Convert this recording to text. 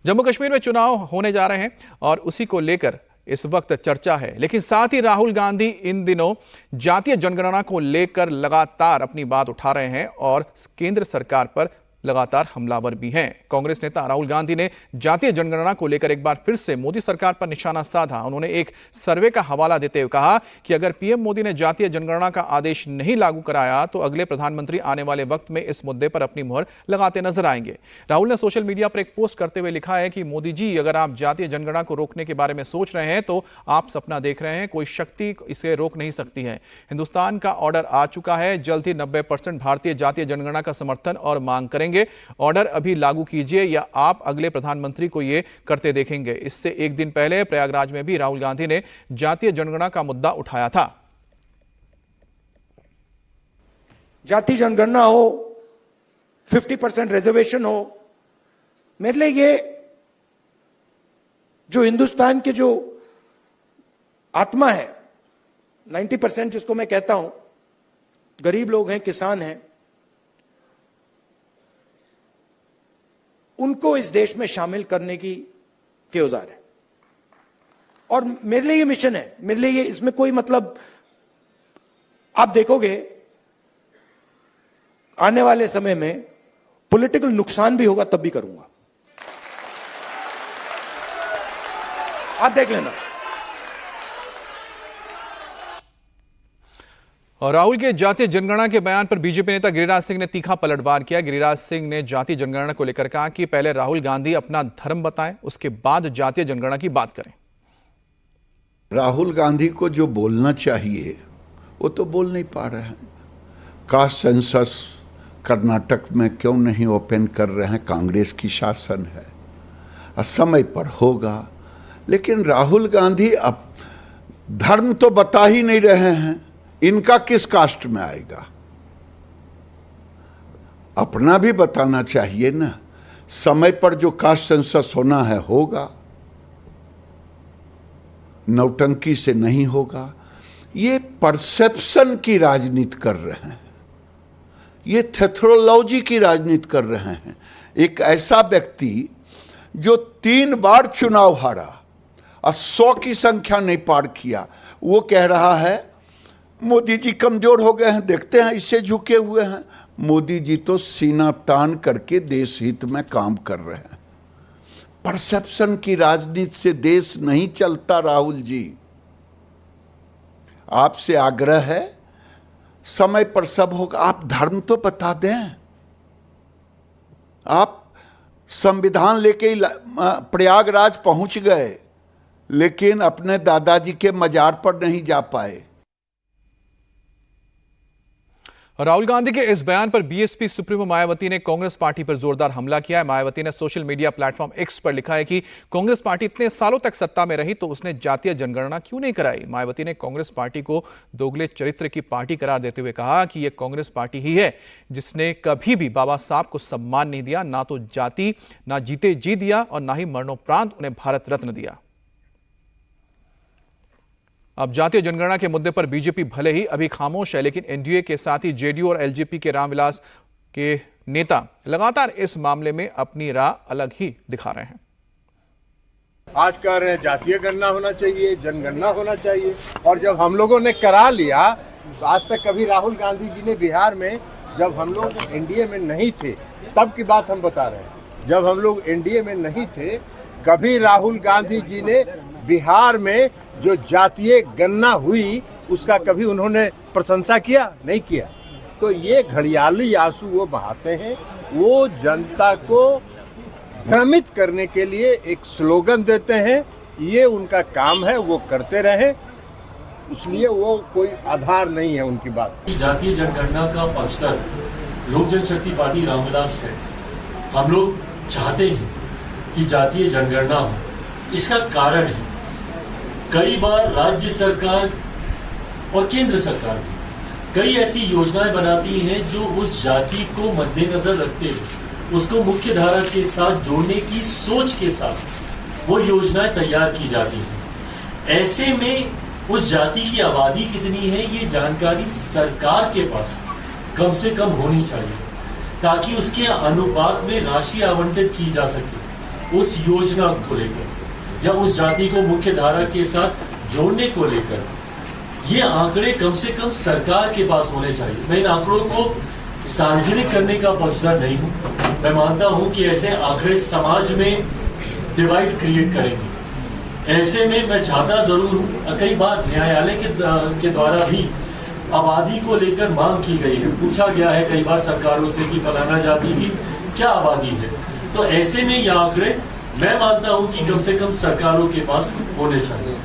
जम्मू कश्मीर में चुनाव होने जा रहे हैं और उसी को लेकर इस वक्त चर्चा है, लेकिन साथ ही राहुल गांधी इन दिनों जातीय जनगणना को लेकर लगातार अपनी बात उठा रहे हैं और केंद्र सरकार पर लगातार हमलावर भी हैं। कांग्रेस नेता राहुल गांधी ने जातीय जनगणना को लेकर एक बार फिर से मोदी सरकार पर निशाना साधा। उन्होंने एक सर्वे का हवाला देते हुए कहा कि अगर पीएम मोदी ने जातीय जनगणना का आदेश नहीं लागू कराया तो अगले प्रधानमंत्री आने वाले वक्त में इस मुद्दे पर अपनी मुहर लगाते नजर आएंगे। राहुल ने सोशल मीडिया पर एक पोस्ट करते हुए लिखा है कि मोदी जी, अगर आप जातीय जनगणना को रोकने के बारे में सोच रहे हैं तो आप सपना देख रहे हैं, कोई शक्ति इसे रोक नहीं सकती है। हिंदुस्तान का ऑर्डर आ चुका है, जल्द ही 90% भारतीय जातीय जनगणना का समर्थन और मांग करेंगे। ऑर्डर अभी लागू कीजिए या आप अगले प्रधानमंत्री को यह करते देखेंगे। इससे एक दिन पहले प्रयागराज में भी राहुल गांधी ने जातीय जनगणना का मुद्दा उठाया था। जातीय जनगणना हो, 50% रिजर्वेशन हो, मेरे लिए ये जो हिंदुस्तान के जो आत्मा है, 90% जिसको मैं कहता हूं, गरीब लोग हैं, किसान हैं, उनको इस देश में शामिल करने के औजार है। और मेरे लिए ये मिशन है, मेरे लिए ये, इसमें कोई मतलब, आप देखोगे आने वाले समय में पॉलिटिकल नुकसान भी होगा तब भी करूंगा, आप देख लेना। और राहुल के जातीय जनगणना के बयान पर बीजेपी नेता गिरिराज सिंह ने तीखा पलटवार किया। गिरिराज सिंह ने जातीय जनगणना को लेकर कहा कि पहले राहुल गांधी अपना धर्म बताएं, उसके बाद जातीय जनगणना की बात करें। राहुल गांधी को जो बोलना चाहिए वो तो बोल नहीं पा रहे हैं। कास्ट सेंसस कर्नाटक में क्यों नहीं ओपन कर रहे हैं? कांग्रेस की शासन है, समय पर होगा। लेकिन राहुल गांधी अब धर्म तो बता ही नहीं रहे हैं, इनका किस कास्ट में आएगा? अपना भी बताना चाहिए ना। समय पर जो कास्ट सेंसस होना है होगा, नौटंकी से नहीं होगा। ये परसेप्शन की राजनीति कर रहे हैं, ये थेथरोलॉजी की राजनीति कर रहे हैं। एक ऐसा व्यक्ति जो 3 बार चुनाव हारा और 100 की संख्या नहीं पार किया, वो कह रहा है मोदी जी कमजोर हो गए हैं, देखते हैं इससे झुके हुए हैं। मोदी जी तो सीना तान करके देश हित में काम कर रहे हैं। परसेप्शन की राजनीति से देश नहीं चलता। राहुल जी, आपसे आग्रह है, समय पर सब होगा। आप धर्म तो बता दें। आप संविधान लेके प्रयागराज पहुंच गए, लेकिन अपने दादाजी के मजार पर नहीं जा पाए। राहुल गांधी के इस बयान पर बीएसपी सुप्रीमो मायावती ने कांग्रेस पार्टी पर जोरदार हमला किया है। मायावती ने सोशल मीडिया प्लेटफॉर्म एक्स पर लिखा है कि कांग्रेस पार्टी इतने सालों तक सत्ता में रही तो उसने जातीय जनगणना क्यों नहीं कराई। मायावती ने कांग्रेस पार्टी को दोगले चरित्र की पार्टी करार देते हुए कहा कि यह कांग्रेस पार्टी ही है जिसने कभी भी बाबा साहब को सम्मान नहीं दिया, ना तो जाति, ना जीते जी दिया और ना ही मरणोपरांत उन्हें भारत रत्न दिया। अब जातीय जनगणना के मुद्दे पर बीजेपी भले ही अभी खामोश है, लेकिन एनडीए के साथ ही जेडीयू और एलजेपी के रामविलास के नेता लगातार इस मामले में अपनी राह अलग ही दिखा रहे हैं। आज कह रहे हैं जातीय गणना होना चाहिए, जनगणना होना चाहिए, और जब हम लोगों ने करा लिया, आज तक कभी राहुल गांधी जी ने बिहार में, जब हम लोग एनडीए में नहीं थे तब की बात हम बता रहे हैं, जब हम लोग एनडीए में नहीं थे कभी राहुल गांधी जी ने बिहार में जो जातीय गणना हुई उसका कभी उन्होंने प्रशंसा किया? नहीं किया। तो ये घड़ियाली आंसू वो बहाते हैं, वो जनता को भ्रमित करने के लिए एक स्लोगन देते हैं। ये उनका काम है, वो करते रहे, इसलिए वो कोई आधार नहीं है उनकी बात। जातीय जनगणना का पक्षधर लोक जनशक्ति पार्टी रामविलास है। हम लोग चाहते हैं कि जातीय जनगणना हो। इसका कारण है, कई बार राज्य सरकार और केंद्र सरकार कई ऐसी योजनाएं बनाती हैं जो उस जाति को मद्देनजर रखते हुए उसको मुख्य धारा के साथ जोड़ने की सोच के साथ वो योजनाएं तैयार की जाती हैं। ऐसे में उस जाति की आबादी कितनी है ये जानकारी सरकार के पास कम से कम होनी चाहिए, ताकि उसके अनुपात में राशि आवंटित की जा सके। उस योजना को लेकर या उस जाति को मुख्य धारा के साथ जोड़ने को लेकर ये आंकड़े कम से कम सरकार के पास होने चाहिए। मैं इन आंकड़ों को सार्वजनिक करने का पक्षधर नहीं हूं। मैं मानता हूं कि ऐसे आंकड़े समाज में डिवाइड क्रिएट करेंगे। ऐसे में मैं चाहता जरूर हूं, कई बार न्यायालय के द्वारा भी आबादी को लेकर मांग की गई है, पूछा गया है कई बार सरकारों से कि फलाना जाति की क्या आबादी है। तो ऐसे में ये आंकड़े मैं मानता हूं कि कम से कम सरकारों के पास होने चाहिए।